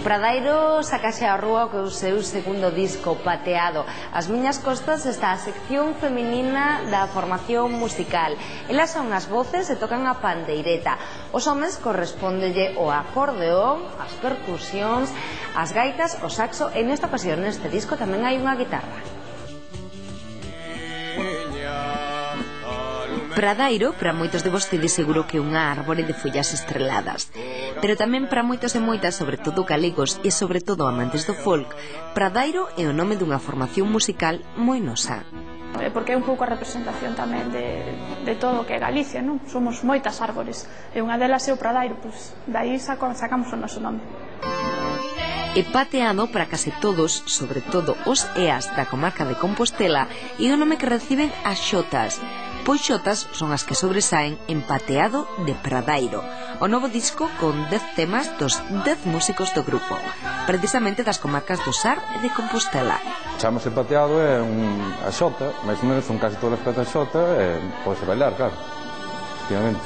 Pradairo sacase á rúa co seu segundo disco, Pateado. As miñas costas está a sección feminina da formación musical. Elas son as voces e tocan a pandeireta. Os homes correspóndelle o acordeón, as percusións, as gaitas, o saxo e nesta ocasión neste disco tamén hai unha guitarra. Pradairo, para moitos de vostedes, seguro que é unha árbore de follas estreladas. Pero tamén para moitos e moitas, sobre todo galegos e sobre todo amantes do folk, Pradairo é o nome dunha formación musical moi nosa. Porque é un pouco a representación tamén de todo o que é Galicia, non? Somos moitas árbores e unha delas é o Pradairo, pois dai sacamos o noso nome. E Pateado para case todos, sobre todo os EAs da comarca de Compostela, e o nome que reciben as xotas. Pois xotas son as que sobresaen en Pateado de Pradairo, o novo disco con 10 temas dos 10 músicos do grupo, precisamente das comarcas do Sar e de Compostela. Chamase Pateado, é a xota, máis ou menos son case todas as pezas xota, e pode bailar, claro, efectivamente.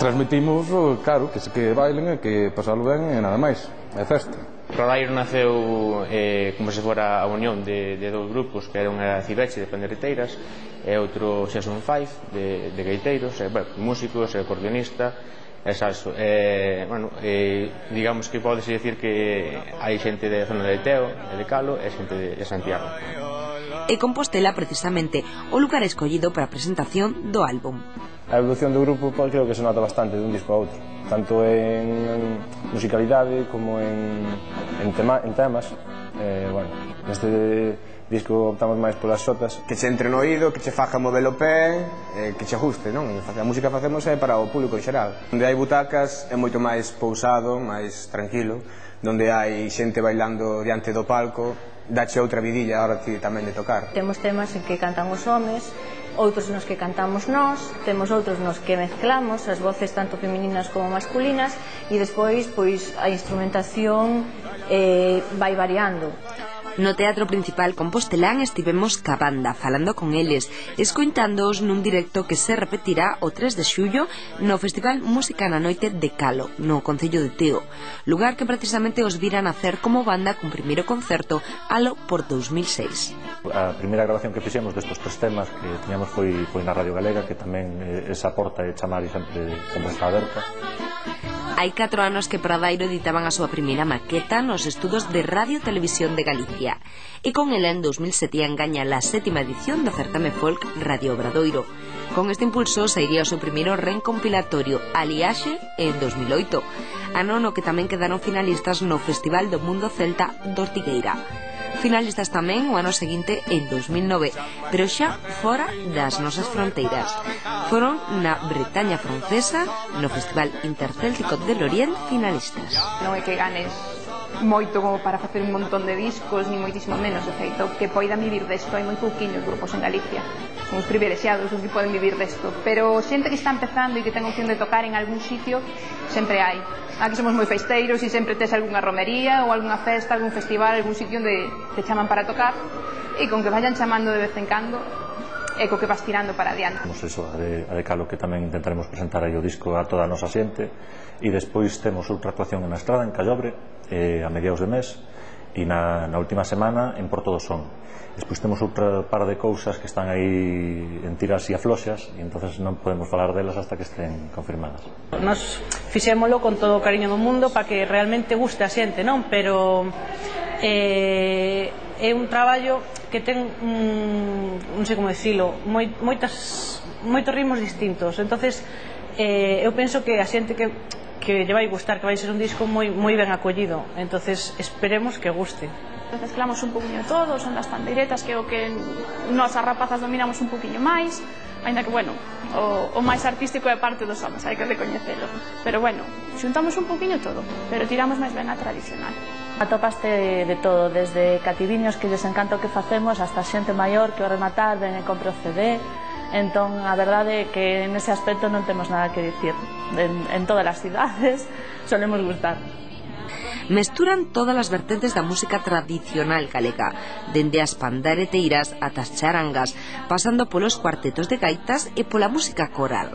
Transmitimos, claro, que se que bailen e que pasalo ben e nada máis, é festa. Pradairo naceu como se fora a unión de dous grupos, que era unha Cibeche de pandereteiras e outro Xason Five de gaiteiros, músicos, acordeonista e saxo. Digamos que podese dicir que hai xente da zona de Teo e de Calo e xente de Santiago. E Compostela, precisamente, o lugar escollido para a presentación do álbum. A evolución do grupo creo que se nota bastante dun disco a outro, tanto en musicalidade como en temas. Neste disco optamos máis polas xotas. Que che entre no oído, que che faja mover o pé, que che ajuste, non? A música que facemos é para o público en xeral. Onde hai butacas é moito máis pousado, máis tranquilo. Donde hai xente bailando diante do palco, dache outra vidilla a hora tamén de tocar. Temos temas en que cantan os homes, outros nos que cantamos nós, temos outros nos que mezclamos as voces tanto femininas como masculinas e despois pois a instrumentación vai variando. No Teatro Principal Compostelán estivemos ca banda falando con eles, escoitándoos nun directo que se repetirá o 3 de xullo no Festival Música na Noite de Calo, no Concello de Teo, lugar que precisamente os viran a hacer como banda cun primeiro concerto alo por 2006. A primeira grabación que fixemos destos 3 temas que tiñamos foi na Radio Galega, que tamén esa porta de chamar e sempre está aberta. Hai 4 anos que Pradairo editaban a súa primeira maqueta nos estudos de Radio Televisión de Galicia e con ela en 2007 engaña a 7ª edición do certame folk Radio Obradoiro. Con este impulso sairía o seu primeiro recompilatorio Aliaxe en 2008, ano no que tamén quedaron finalistas no Festival do Mundo Celta do Ortigueira. Finalistas tamén o ano seguinte en 2009, pero xa fora das nosas fronteiras. Foron na Bretaña francesa, no Festival Intercéltico de Lorient, finalistas. Non é que ganes moito como para facer un montón de discos, ni moitísimo menos, de feito, que poidan vivir desto. Hai moi pouquiños grupos en Galicia, somos privilexiados os que poden vivir desto, pero xente que está empezando e que ten opción de tocar en algún sitio, sempre hai. Aquí somos moi festeiros e sempre tes algunha romería ou algunha festa, algún festival, algún sitio onde te chaman para tocar e con que vayan chamando de vez en cando e co que vas tirando para adiante. Temos eso, a de Calo, que tamén intentaremos presentar aí o disco a toda a nosa xente, e despois temos outra actuación na Estrada, en Callobre, a mediados de mes, e na última semana en Porto do Son. Despois temos outra par de cousas que están aí en tiras e afloxas, e entonces non podemos falar delas hasta que estén confirmadas. Nos fixémolo con todo o cariño do mundo para que realmente guste a xente, non? Pero é un traballo que ten non sei como dicilo, moitos ritmos distintos. Entonces eu penso que a xente que lle vai gustar, que vai ser un disco moi ben acollido, entonces esperemos que guste. Mezclamos un poquinho todo, son das pandeiretas, que é o que nós as rapazas dominamos un poquinho máis, ainda que, bueno, o máis artístico é parte dos homes, hai que recoñecelo. Pero, bueno, xuntamos un poquinho todo, pero tiramos máis ben a tradicional. Atopaste de todo, desde cativiños que lles encanta o que facemos, hasta xente maior que o rematar ven e compre o CD. Entón, a verdade é que nese aspecto non temos nada que dicir. En todas as cidades solemos gustar. Mesturan todas as vertentes da música tradicional galega, dende as pandareteiras ata as charangas, pasando polos cuartetos de gaitas e pola música coral.